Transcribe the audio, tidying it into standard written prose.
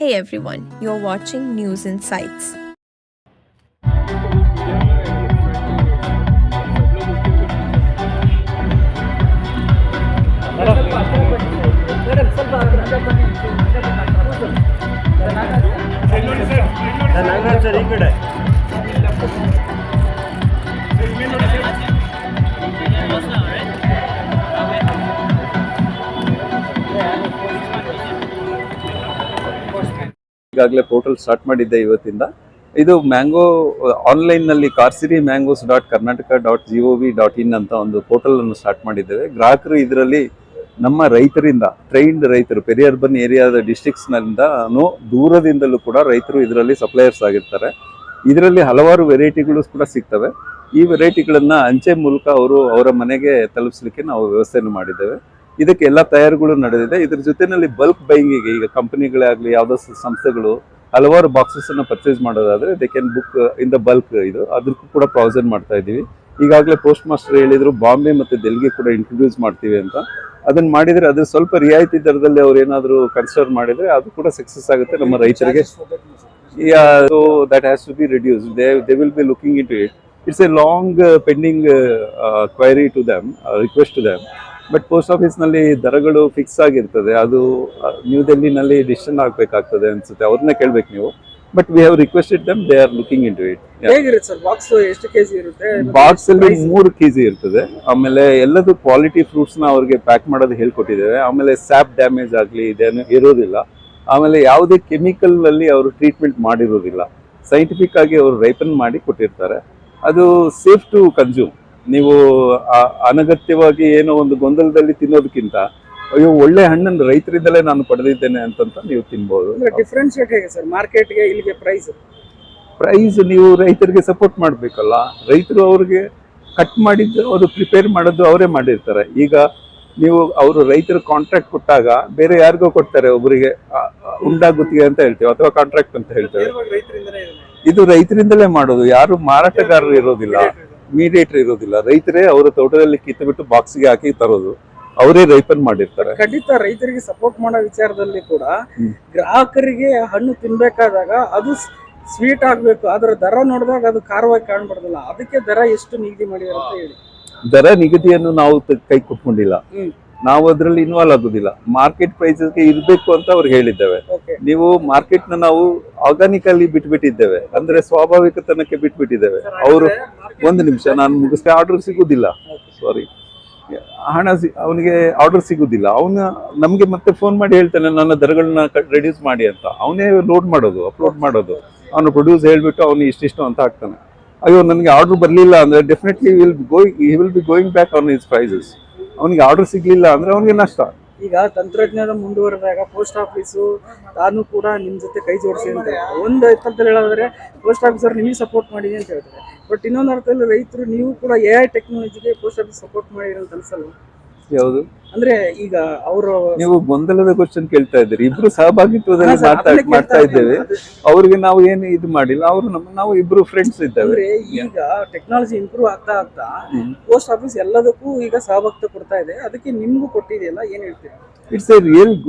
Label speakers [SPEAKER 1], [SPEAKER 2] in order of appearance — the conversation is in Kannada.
[SPEAKER 1] Hey everyone, you're watching News Insights.
[SPEAKER 2] ಈಗಾಗಲೇ ಪೋರ್ಟಲ್ ಸ್ಟಾರ್ಟ್ ಮಾಡಿದ್ದೆ ಇವತ್ತಿಂದ. ಇದು ಮ್ಯಾಂಗೋ ಆನ್ಲೈನ್ನಲ್ಲಿ karcerimangoes.karnataka.gov.in ಅಂತ ಒಂದು ಪೋರ್ಟಲ್ ಅನ್ನು ಸ್ಟಾರ್ಟ್ ಮಾಡಿದ್ದೇವೆ. ಗ್ರಾಹಕರು ಇದರಲ್ಲಿ ನಮ್ಮ ರೈತರಿಂದ ಟ್ರೈನ್ಡ್ ರೈತರು ಪೆರಿ ಅರ್ಬನ್ ಏರಿಯಾದ ಡಿಸ್ಟ್ರಿಕ್ಟ್ಸ್ನಿಂದ ದೂರದಿಂದಲೂ ಕೂಡ ರೈತರು ಇದರಲ್ಲಿ ಸಪ್ಲೈಯರ್ಸ್ ಆಗಿರ್ತಾರೆ. ಇದರಲ್ಲಿ ಹಲವಾರು ವೆರೈಟಿಗಳು ಕೂಡ ಸಿಗ್ತವೆ. ಈ ವೆರೈಟಿಗಳನ್ನು ಅಂಚೆ ಮೂಲಕ ಅವರ ಮನೆಗೆ ತಲುಪಿಸಲಿಕ್ಕೆ ನಾವು ವ್ಯವಸ್ಥೆಯನ್ನು ಮಾಡಿದ್ದೇವೆ. ಇದಕ್ಕೆ ಎಲ್ಲ ತಯಾರಿಗಳು ನಡೆದಿದೆ. ಇದ್ರ ಜೊತೆಯಲ್ಲಿ ಬಲ್ಕ್ ಬೈಯಿಂಗಿಗೆ ಈಗ ಕಂಪನಿಗಳೇ ಆಗಲಿ ಯಾವುದೋ ಸಂಸ್ಥೆಗಳು ಹಲವಾರು ಬಾಕ್ಸಸ್ ಅನ್ನು ಪರ್ಚೇಸ್ ಮಾಡೋದಾದ್ರೆ they can book in the bulk. ಅದಕ್ಕೂ ಕೂಡ ಪ್ರಾವಿಷನ್ ಮಾಡ್ತಾ ಇದ್ದೀವಿ. ಈಗಾಗಲೇ ಪೋಸ್ಟ್ ಮಾಸ್ಟರ್ ಹೇಳಿದ್ರು ಬಾಂಬೆ ಮತ್ತು ಡೆಲ್ಲಿಗೆ ಕೂಡ ಇಂಟ್ರೊಡ್ಯೂಸ್ ಮಾಡ್ತೀವಿ ಅಂತ. ಅದನ್ನ ಮಾಡಿದ್ರೆ ಅದು ಸ್ವಲ್ಪ ರಿಯಾಯಿತಿ ದರದಲ್ಲಿ ಅವ್ರು ಏನಾದರೂ ಕನ್ಸಿಡರ್ ಮಾಡಿದ್ರೆ ಅದು ಕೂಡ ಸಕ್ಸಸ್ ಆಗುತ್ತೆ ನಮ್ಮ ರೈತರಿಗೆ. So that has to be reduce. They will be looking in to it. It's a long pending query to them, request to them. But post ಆಫೀಸ್ನಲ್ಲಿ ದರಗಳು ಫಿಕ್ಸ್ ಆಗಿರ್ತದೆ. ಅದು ನ್ಯೂ ಡೆಲ್ಲಿನಲ್ಲಿ ಡಿಸಿಷನ್ ಆಗಬೇಕಾಗ್ತದೆ ಅನ್ಸುತ್ತೆ. ಅವ್ರನ್ನೇ ಕೇಳ್ಬೇಕು ನೀವು. But we have requested them, they are looking in to it. Box ಅಲ್ಲಿ 3 kg ಇರ್ತದೆ. ಆಮೇಲೆ ಎಲ್ಲದೂ ಕ್ವಾಲಿಟಿ ಫ್ರೂಟ್ಸ್ ನ ಅವ್ರಿಗೆ ಪ್ಯಾಕ್ ಮಾಡೋದು ಹೇಳ್ಕೊಟ್ಟಿದ್ದೇವೆ. ಆಮೇಲೆ ಸ್ಯಾಪ್ ಡ್ಯಾಮೇಜ್ ಆಗಲಿ ಇದೇನು ಇರೋದಿಲ್ಲ. ಆಮೇಲೆ ಯಾವುದೇ ಕೆಮಿಕಲ್ ಅಲ್ಲಿ ಅವರು ಟ್ರೀಟ್ಮೆಂಟ್ ಮಾಡಿರೋದಿಲ್ಲ. ಸೈಂಟಿಫಿಕ್ ಆಗಿ ಅವರು ರೈಪನ್ ಮಾಡಿ ಕೊಟ್ಟಿರ್ತಾರೆ. ಅದು ಸೇಫ್ ಟು ಕನ್ಸ್ಯೂಮ್. ನೀವು ಅನಗತ್ಯವಾಗಿ ಏನೋ ಒಂದು ಗೊಂದಲದಲ್ಲಿ ತಿನ್ನೋದಕ್ಕಿಂತ ಅಯ್ಯೋ ಒಳ್ಳೆ ಹಣ್ಣನ್ನು ರೈತರಿಂದಲೇ ನಾನು ಪಡೆದಿದ್ದೇನೆ ಅಂತಂತ ನೀವು ತಿನ್ಬಹುದು.
[SPEAKER 3] ಡಿಫ್ರೆನ್ಶಿಯೇಟ್ ಹೇಗೆ ಸರ್ ಮಾರ್ಕೆಟ್ಗೆ ಇಲ್ಲಿಗೆ
[SPEAKER 2] ಪ್ರೈಸ್ ನೀವು ರೈತರಿಗೆ ಸಪೋರ್ಟ್ ಮಾಡಬೇಕಲ್ಲ. ರೈತರು ಅವ್ರಿಗೆ ಕಟ್ ಮಾಡಿದ್ದು ಅವರು ಪ್ರಿಪೇರ್ ಮಾಡೋದು ಅವರೇ ಮಾಡಿರ್ತಾರೆ. ಈಗ ನೀವು ಅವರು ರೈತರ ಕಾಂಟ್ರಾಕ್ಟ್ ಕೊಟ್ಟಾಗ ಬೇರೆ ಯಾರಿಗೋ ಕೊಡ್ತಾರೆ, ಒಬ್ಬರಿಗೆ ಗುತ್ತಿಗೆ ಅಂತ ಹೇಳ್ತೇವೆ ಅಥವಾ ಕಾಂಟ್ರಾಕ್ಟ್ ಅಂತ ಹೇಳ್ತೇವೆ. ಇದು ರೈತರಿಂದಲೇ ಮಾಡೋದು. ಯಾರು ಮಾರಾಟಗಾರರು ಇರೋದಿಲ್ಲ, ಮೀಡಿಯೇಟರ್ ಇರೋದಿಲ್ಲ. ರೈತರೇ ಅವರ ತೋಟದಲ್ಲಿ ಕಿತ್ತು ಬಿಟ್ಟು ಬಾಕ್ಸ್ಗೆ ಹಾಕಿ ತರೋದು, ಅವರೇ ರೈಪನ್ ಮಾಡಿರ್ತಾರೆ.
[SPEAKER 3] ಖಂಡಿತ ರೈತರಿಗೆ ಸಪೋರ್ಟ್ ಮಾಡೋ ವಿಚಾರದಲ್ಲಿ ಕೂಡ ಗ್ರಾಹಕರಿಗೆ ಹಣ್ಣು ತಿನ್ಬೇಕಾದಾಗ ಅದು ಸ್ವೀಟ್ ಆಗ್ಬೇಕು, ಅದರ ದರ ನೋಡಿದಾಗ ಅದು ಖಾರವಾಗಿ ಕಾಣ್ಬಾರ್ದಲ್ಲ. ಅದಕ್ಕೆ ದರ ಎಷ್ಟು ನಿಗದಿ ಮಾಡಿದಾರೆ ಅಂತ ಹೇಳಿ.
[SPEAKER 2] ದರ ನಿಗದಿಯನ್ನು ನಾವು ಕೈ ಕೊಟ್ಕೊಂಡಿಲ್ಲ. ನಾವು ಅದರಲ್ಲಿ ಇನ್ವಾಲ್ವ್ ಆಗುದಿಲ್ಲ. ಮಾರ್ಕೆಟ್ ಪ್ರೈಸಸ್ಗೆ ಇರಬೇಕು ಅಂತ ಅವ್ರು ಹೇಳಿದ್ದೇವೆ. ನೀವು ಮಾರ್ಕೆಟ್ ನ ನಾವು ಆರ್ಗಾನಿಕಲಿ ಬಿಟ್ಬಿಟ್ಟಿದ್ದೇವೆ, ಅಂದ್ರೆ ಸ್ವಾಭಾವಿಕತನಕ್ಕೆ ಬಿಟ್ಬಿಟ್ಟಿದ್ದೇವೆ. ಅವರು ಒಂದು ನಿಮಿಷ ನಾನು ಮುಗಿಸ್ತೆ, ಆರ್ಡರ್ ಸಿಗುದಿಲ್ಲ. ಸಾರಿ, ಹಣ ಅವನಿಗೆ ಆರ್ಡರ್ ಸಿಗುದಿಲ್ಲ. ಅವನು ನಮ್ಗೆ ಮತ್ತೆ ಫೋನ್ ಮಾಡಿ ಹೇಳ್ತಾನೆ ನನ್ನ ದರಗಳನ್ನ ರೆಡ್ಯೂಸ್ ಮಾಡಿ ಅಂತ. ಅವನೇ ಲೋಡ್ ಮಾಡೋದು, ಅಪ್ಲೋಡ್ ಮಾಡೋದು. ಅವನು ಪ್ರೊಡ್ಯೂಸ್ ಹೇಳ್ಬಿಟ್ಟು ಅವನು ಇಷ್ಟಿಷ್ಟು ಅಂತ ಹಾಕ್ತಾನೆ. ಅಯ್ಯೋ ನನಗೆ ಆರ್ಡರ್ ಬರಲಿಲ್ಲ ಅಂದ್ರೆ definitely he will be going back on his prices. ಅವನಿಗೆ ಆರ್ಡರ್ ಸಿಗ್ಲಿಲ್ಲ ಅಂದ್ರೆ ಅವನಿಗೆ ನಷ್ಟ.
[SPEAKER 3] ಈಗ ತಂತ್ರಜ್ಞಾನ ಮುಂದುವರೆದಾಗ ಪೋಸ್ಟ್ ಆಫೀಸು ತಾನು ಕೂಡ ನಿಮ್ ಜೊತೆ ಕೈ ಜೋಡಿಸಿ ಅಂತ ಒಂದು ಅರ್ಥದಲ್ಲಿ ಹೇಳೋದ್ರೆ ಪೋಸ್ಟ್ ಆಫೀಸರ್ ನಿಮಗೆ ಸಪೋರ್ಟ್ ಮಾಡಿದೆ ಅಂತ ಹೇಳ್ತಾರೆ. ಬಟ್ ಇನ್ನೊಂದು ಅರ್ಥದಲ್ಲಿ ರೈತರು ನೀವು ಕೂಡ AI ಟೆಕ್ನಾಲಜಿಗೆ ಪೋಸ್ಟ್ ಆಫೀಸ್ ಸಪೋರ್ಟ್ ಮಾಡಿರೋ ಅನ್ಸಲ್ಲ?
[SPEAKER 2] ಯಾವುದು
[SPEAKER 3] ಅಂದ್ರೆ ಈಗ ಅವರು
[SPEAKER 2] ನೀವು ಗೊಂದಲದ ಕ್ವಶನ್ ಕೇಳ್ತಾ ಇದ್ದೀರಿ. ಇಬ್ರು ಸಹಭಾಗಿತ್ವದಲ್ಲಿ ಮಾಡ್ತಾ ಇದ್ದೇವೆ. ಅವ್ರಿಗೆ ನಾವು ಏನು ಇದು ಮಾಡಿಲ್ಲ. ಅವರು ನಾವು ಇಬ್ರು ಫ್ರೆಂಡ್ಸ್ ಇದ್ದೇವೆ.
[SPEAKER 3] ಈಗ ಟೆಕ್ನಾಲಜಿ ಇಂಪ್ರೂವ್ ಆಗ್ತಾ ಆಗ್ತಾ ಪೋಸ್ಟ್ ಆಫೀಸ್ ಎಲ್ಲದಕ್ಕೂ ಈಗ ಸಹಭಾಗಿತ್ವ ಕೊಡ್ತಾ ಇದೆ. ಅದಕ್ಕೆ ನಿಮ್ಗೂ ಕೊಟ್ಟಿದೆಯಲ್ಲ, ಏನ್ ಹೇಳ್ತೀರಾ?
[SPEAKER 2] It's A real